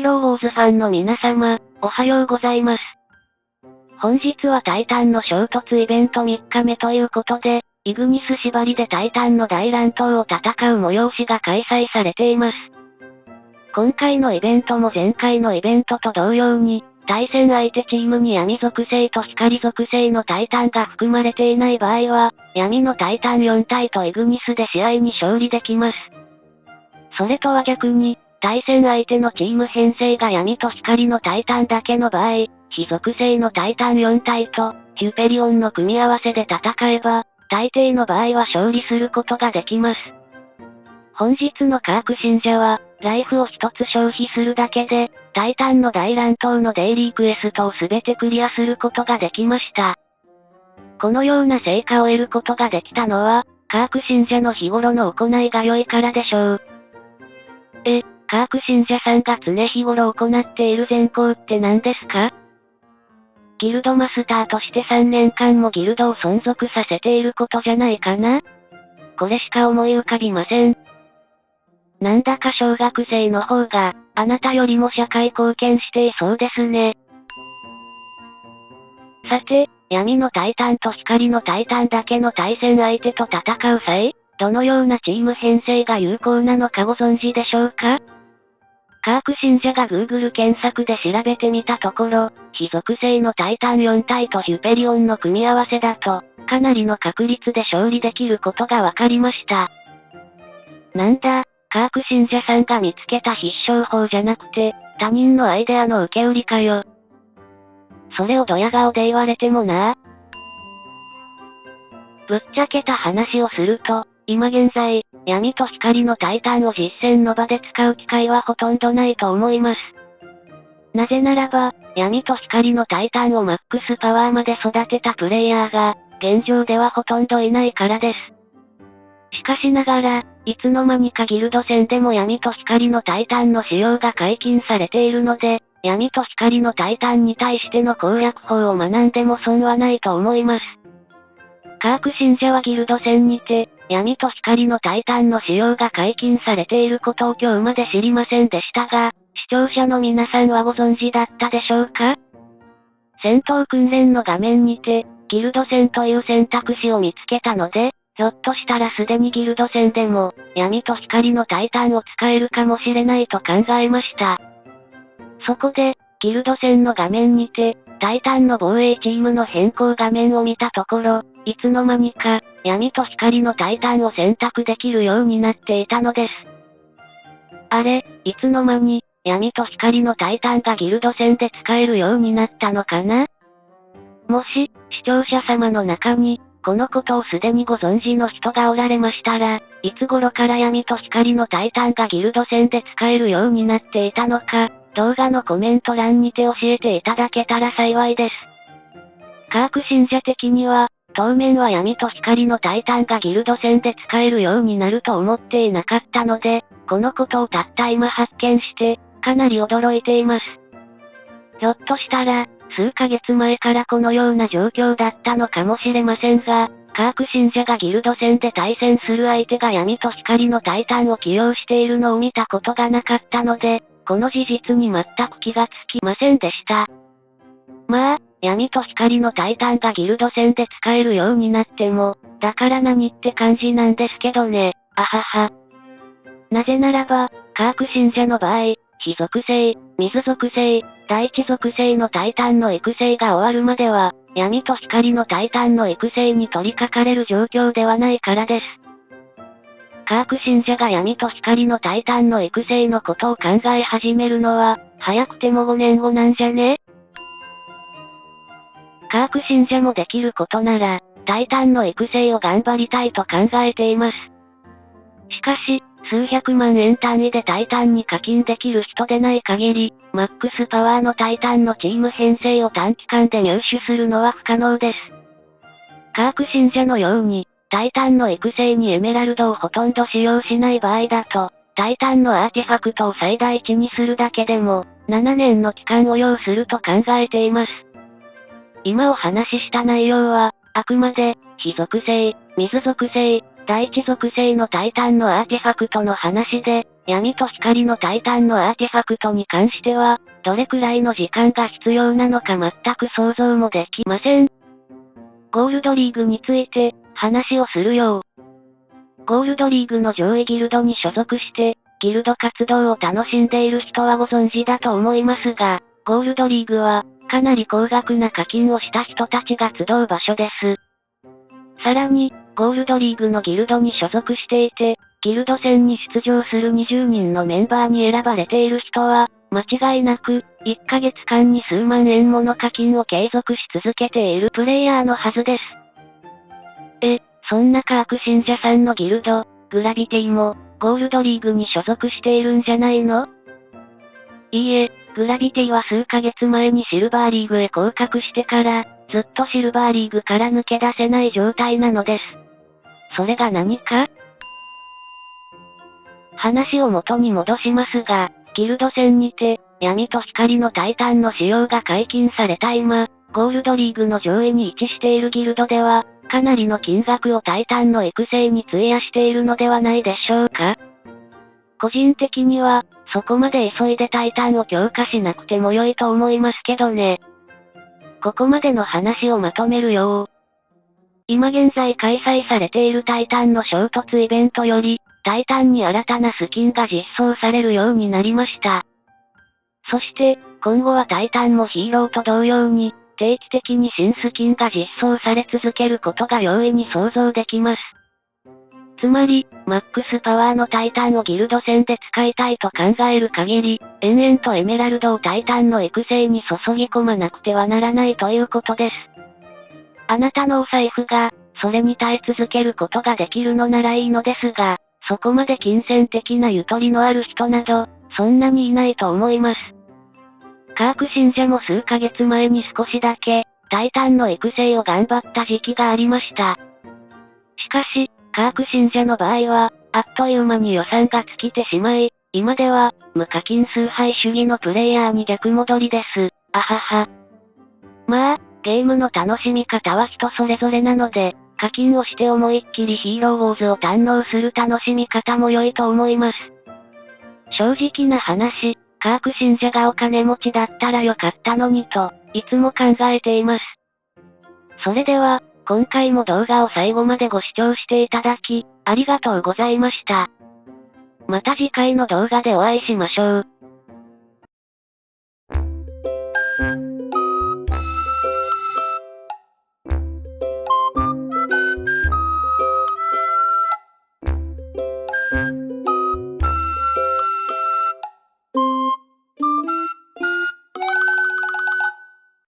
ローウォーズファンの皆様、おはようございます。本日はタイタンの衝突イベント3日目ということで、イグニス縛りでタイタンの大乱闘を戦う催しが開催されています。今回のイベントも前回のイベントと同様に、対戦相手チームに闇属性と光属性のタイタンが含まれていない場合は、闇のタイタン4体とイグニスで試合に勝利できます。それとは逆に、対戦相手のチーム編成が闇と光のタイタンだけの場合、非属性のタイタン4体と、ヒュペリオンの組み合わせで戦えば、大抵の場合は勝利することができます。本日のカーク信者は、ライフを一つ消費するだけで、タイタンの大乱闘のデイリークエストをすべてクリアすることができました。このような成果を得ることができたのは、カーク信者の日頃の行いが良いからでしょう。カーク信者さんが常日頃行っている善行って何ですか？ギルドマスターとして3年間もギルドを存続させていることじゃないかな？これしか思い浮かびません。なんだか小学生の方が、あなたよりも社会貢献していそうですね。さて、闇のタイタンと光のタイタンだけの対戦相手と戦う際、どのようなチーム編成が有効なのかご存知でしょうか？カーク信者が Google 検索で調べてみたところ、非属性のタイタン4体とヒュペリオンの組み合わせだと、かなりの確率で勝利できることが分かりました。なんだ、カーク信者さんが見つけた必勝法じゃなくて、他人のアイデアの受け売りかよ。それをドヤ顔で言われてもな。ぶっちゃけた話をすると、今現在、闇と光のタイタンを実戦の場で使う機会はほとんどないと思います。なぜならば、闇と光のタイタンをマックスパワーまで育てたプレイヤーが、現状ではほとんどいないからです。しかしながら、いつの間にかギルド戦でも闇と光のタイタンの使用が解禁されているので、闇と光のタイタンに対しての攻略法を学んでも損はないと思います。カーク信者はギルド戦にて、闇と光のタイタンの使用が解禁されていることを今日まで知りませんでしたが、視聴者の皆さんはご存知だったでしょうか？戦闘訓練の画面にて、ギルド戦という選択肢を見つけたので、ひょっとしたらすでにギルド戦でも、闇と光のタイタンを使えるかもしれないと考えました。そこで、ギルド戦の画面にて、タイタンの防衛チームの変更画面を見たところ、いつの間にか、闇と光のタイタンを選択できるようになっていたのです。あれ、いつの間に、闇と光のタイタンがギルド戦で使えるようになったのかな？もし、視聴者様の中に、このことをすでにご存知の人がおられましたら、いつ頃から闇と光のタイタンがギルド戦で使えるようになっていたのか、動画のコメント欄にて教えていただけたら幸いです。カーク信者的には、当面は闇と光のタイタンがギルド戦で使えるようになると思っていなかったので、このことをたった今発見して、かなり驚いています。ひょっとしたら、数ヶ月前からこのような状況だったのかもしれませんが、カーク信者がギルド戦で対戦する相手が闇と光のタイタンを起用しているのを見たことがなかったので、この事実に全く気がつきませんでした。まあ、闇と光のタイタンがギルド戦で使えるようになっても、だから何って感じなんですけどね、あはは。なぜならば、カーク信者の場合、火属性、水属性、大地属性のタイタンの育成が終わるまでは、闇と光のタイタンの育成に取り掛かれる状況ではないからです。カーク信者が闇と光のタイタンの育成のことを考え始めるのは、早くても5年後なんじゃね？カーク信者もできることなら、タイタンの育成を頑張りたいと考えています。しかし、数百万円単位でタイタンに課金できる人でない限り、マックスパワーのタイタンのチーム編成を短期間で入手するのは不可能です。カーク信者のように、タイタンの育成にエメラルドをほとんど使用しない場合だと、タイタンのアーティファクトを最大値にするだけでも、7年の期間を要すると考えています。今お話しした内容は、あくまで、火属性、水属性、第一属性のタイタンのアーティファクトの話で、闇と光のタイタンのアーティファクトに関しては、どれくらいの時間が必要なのか全く想像もできません。ゴールドリーグについて、話をするよ。ゴールドリーグの上位ギルドに所属して、ギルド活動を楽しんでいる人はご存知だと思いますが、ゴールドリーグは、かなり高額な課金をした人たちが集う場所です。さらに、ゴールドリーグのギルドに所属していて、ギルド戦に出場する20人のメンバーに選ばれている人は、間違いなく、1ヶ月間に数万円もの課金を継続し続けているプレイヤーのはずです。そんなカーク信者さんのギルド、グラビティも、ゴールドリーグに所属しているんじゃないの？いいえ、グラビティは数ヶ月前にシルバーリーグへ降格してから、ずっとシルバーリーグから抜け出せない状態なのです。それが何か？話を元に戻しますが、ギルド戦にて、闇と光のタイタンの使用が解禁された今、ゴールドリーグの上位に位置しているギルドでは、かなりの金額をタイタンの育成に費やしているのではないでしょうか。個人的には、そこまで急いでタイタンを強化しなくても良いと思いますけどね。ここまでの話をまとめるよ。今現在開催されているタイタンの衝突イベントより、タイタンに新たなスキンが実装されるようになりました。そして、今後はタイタンもヒーローと同様に、定期的に新スキンが実装され続けることが容易に想像できます。つまり、マックスパワーのタイタンをギルド戦で使いたいと考える限り、延々とエメラルドをタイタンの育成に注ぎ込まなくてはならないということです。あなたのお財布が、それに耐え続けることができるのならいいのですが、そこまで金銭的なゆとりのある人など、そんなにいないと思います。カーク信者も数ヶ月前に少しだけ、タイタンの育成を頑張った時期がありました。しかし、カーク信者の場合は、あっという間に予算が尽きてしまい、今では、無課金崇拝主義のプレイヤーに逆戻りです。あはは。まあ、ゲームの楽しみ方は人それぞれなので、課金をして思いっきりヒーローウォーズを堪能する楽しみ方も良いと思います。正直な話、カーク信者がお金持ちだったらよかったのにと、いつも考えています。それでは、今回も動画を最後までご視聴していただき、ありがとうございました。また次回の動画でお会いしましょう。